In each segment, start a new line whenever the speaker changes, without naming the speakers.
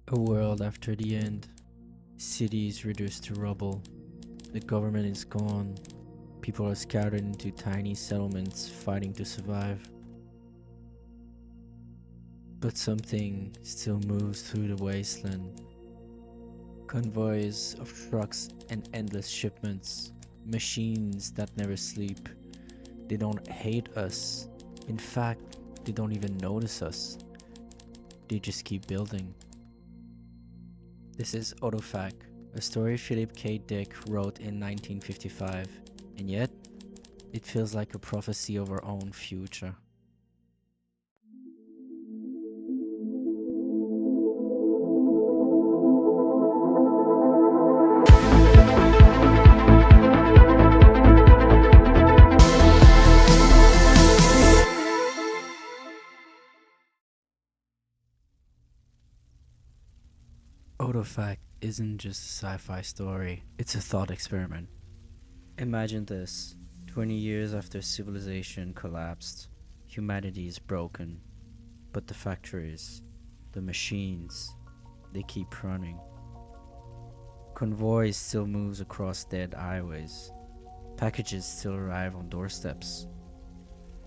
A world after the end. Cities reduced to rubble. The government is gone. People are scattered into tiny settlements fighting to survive. But something still moves through the wasteland. Convoys of trucks and endless shipments. Machines that never sleep. They don't hate us. In fact, they don't even notice us. They just keep building. This is Autofac, a story Philip K. Dick wrote in 1955, and yet it feels like a prophecy of our own future. Autofac isn't just a sci-fi story, it's a thought experiment. Imagine this, 20 years after civilization collapsed, humanity is broken, but the factories, the machines, they keep running. Convoys still moves across dead highways. Packages still arrive on doorsteps.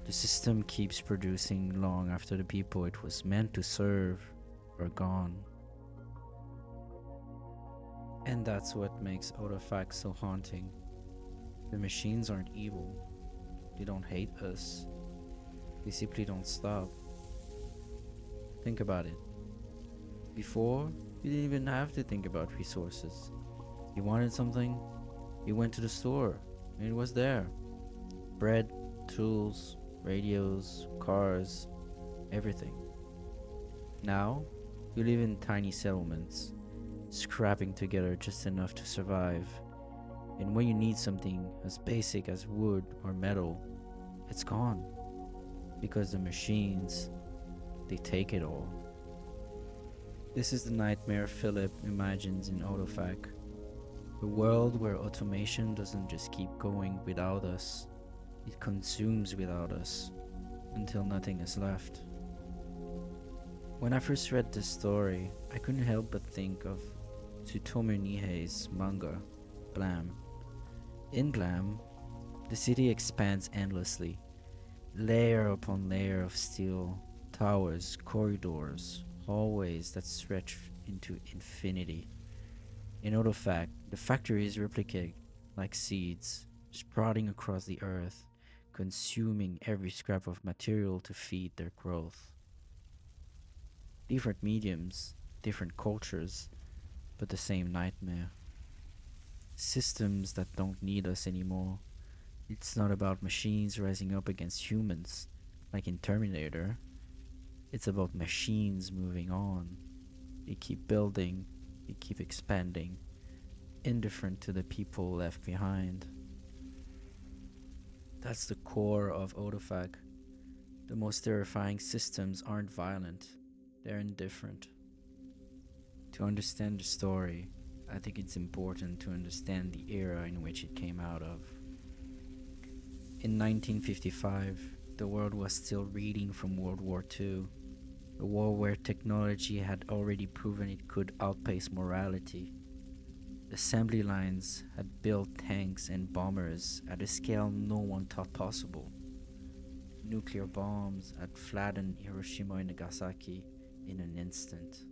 The system keeps producing long after the people it was meant to serve are gone. And that's what makes Autofac so haunting. The machines aren't evil. They don't hate us. They simply don't stop. Think about it. Before, you didn't even have to think about resources. You wanted something, you went to the store, and it was there. Bread, tools, radios, cars, everything. Now, you live in tiny settlements, scrapping together just enough to survive. And when you need something as basic as wood or metal, it's gone. Because the machines, they take it all. This is the nightmare Philip imagines in Autofac. A world where automation doesn't just keep going without us, it consumes without us, until nothing is left. When I first read this story, I couldn't help but think of Tsutomu Nihei's manga, Blam. In Blam, the city expands endlessly, layer upon layer of steel, towers, corridors, hallways that stretch into infinity. In Autofac, the factories replicate like seeds, sprouting across the earth, consuming every scrap of material to feed their growth. Different mediums, different cultures, but the same nightmare. Systems that don't need us anymore. It's not about machines rising up against humans, like in Terminator. It's about machines moving on. They keep building, they keep expanding, indifferent to the people left behind. That's the core of Autofac. The most terrifying systems aren't violent, they're indifferent. To understand the story, I think it's important to understand the era in which it came out of. In 1955, the world was still reeling from World War II, a war where technology had already proven it could outpace morality. Assembly lines had built tanks and bombers at a scale no one thought possible. Nuclear bombs had flattened Hiroshima and Nagasaki in an instant.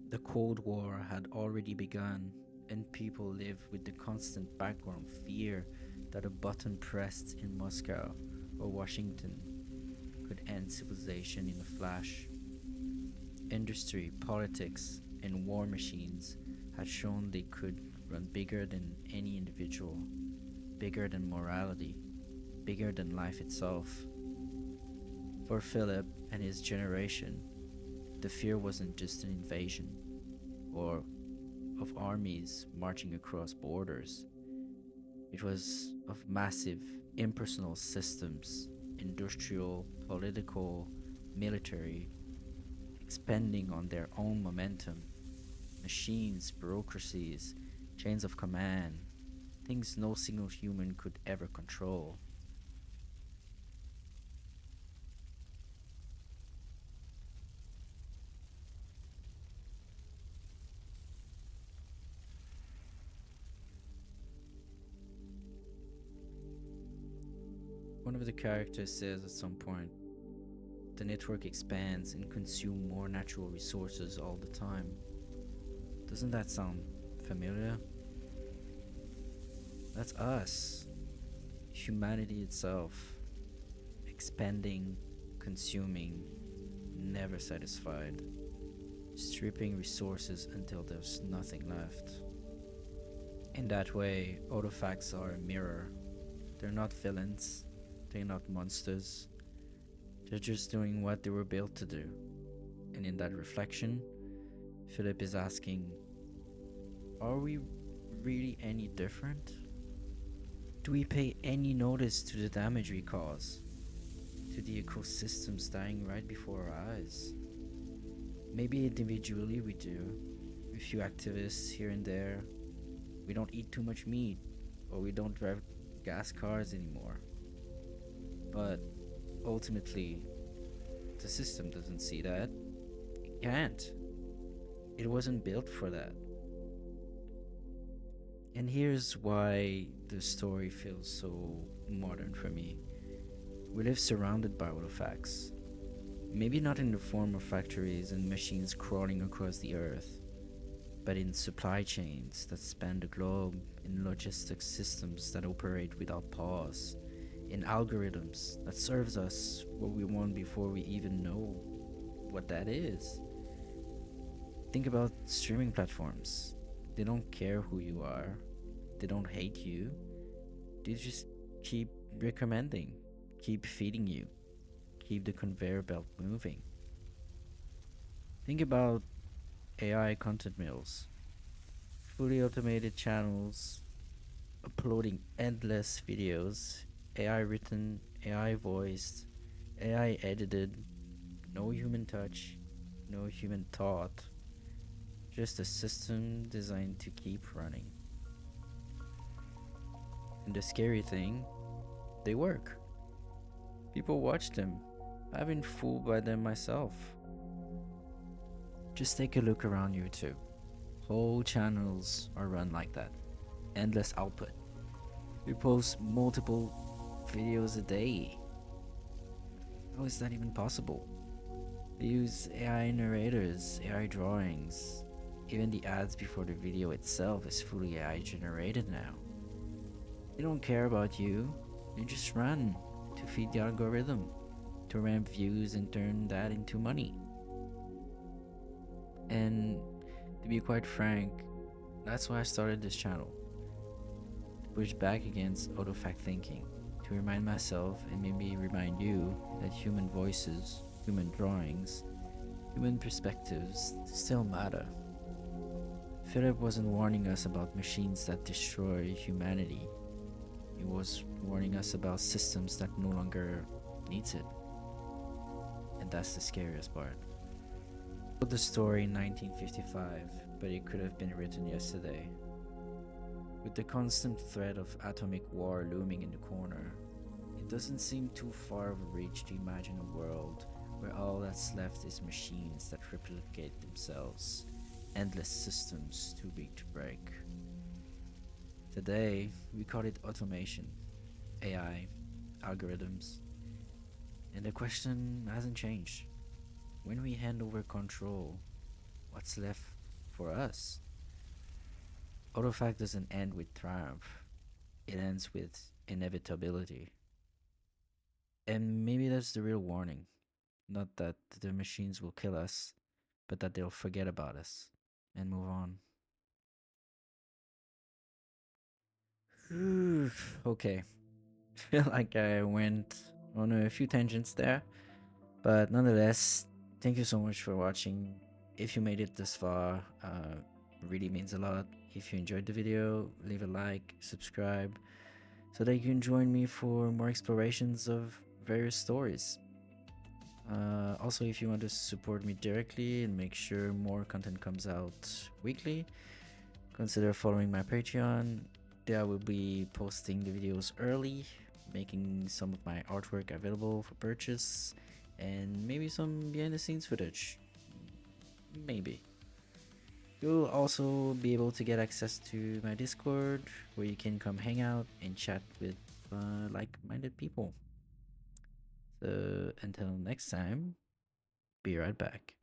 The Cold War had already begun, and people lived with the constant background fear that a button pressed in Moscow or Washington could end civilization in a flash. Industry, politics, and war machines had shown they could run bigger than any individual, bigger than morality, bigger than life itself. For Philip and his generation, the fear wasn't just an invasion or of armies marching across borders. It was of massive, impersonal systems, industrial, political, military, expanding on their own momentum. Machines, bureaucracies, chains of command, things no single human could ever control. One of the characters says at some point, the network expands and consumes more natural resources all the time. Doesn't that sound familiar? That's us, humanity itself, expanding, consuming, never satisfied, stripping resources until there's nothing left. In that way, artifacts are a mirror. They're not villains, they're not monsters, they're just doing what they were built to do. And in that reflection, Philip is asking, are we really any different? Do we pay any notice to the damage we cause? To the ecosystems dying right before our eyes? Maybe individually we do, a few activists here and there. We don't eat too much meat, or we don't drive gas cars anymore. But ultimately, the system doesn't see that. It can't. It wasn't built for that. And here's why the story feels so modern for me. We live surrounded by artifacts. Maybe not in the form of factories and machines crawling across the earth, but in supply chains that span the globe, in logistics systems that operate without pause, in algorithms that serves us what we want before we even know what that is. Think about streaming platforms. They don't care who you are. They don't hate you. They just keep recommending, keep feeding you, keep the conveyor belt moving. Think about AI content mills, fully automated channels uploading endless videos, AI written, AI voiced, AI edited, no human touch, no human thought, just a system designed to keep running. And the scary thing, they work. People watch them. I've been fooled by them myself. Just take a look around you too. Whole channels are run like that. Endless output. We post multiple videos a day. How is that even possible? They use AI narrators, AI drawings. Even the ads before the video itself is fully AI generated now. They don't care about you. They just run to feed the algorithm, to ramp views and turn that into money. And to be quite frank, that's why I started this channel. To push back against autofact thinking, to remind myself and maybe remind you that human voices, human drawings, human perspectives still matter. Philip wasn't warning us about machines that destroy humanity. He was warning us about systems that no longer needs it. And that's the scariest part. I wrote the story in 1955, but it could have been written yesterday. With the constant threat of atomic war looming in the corner, it doesn't seem too far of a reach to imagine a world where all that's left is machines that replicate themselves, endless systems too big to break. Today, we call it automation, AI, algorithms, and the question hasn't changed. When we hand over control, what's left for us? Autofact doesn't end with triumph, it ends with inevitability. And maybe that's the real warning. Not that the machines will kill us, but that they'll forget about us and move on. Okay. Feel like I went on a few tangents there, but nonetheless, thank you so much for watching. If you made it this far, really means a lot. If you enjoyed the video, leave a like, subscribe, so that you can join me for more explorations of various stories. Also, if you want to support me directly and make sure more content comes out weekly, consider following my Patreon. There I will be posting the videos early, making some of my artwork available for purchase, and maybe some behind the scenes footage. Maybe. You'll also be able to get access to my Discord, where you can come hang out and chat with like-minded people. So until next time, be right back.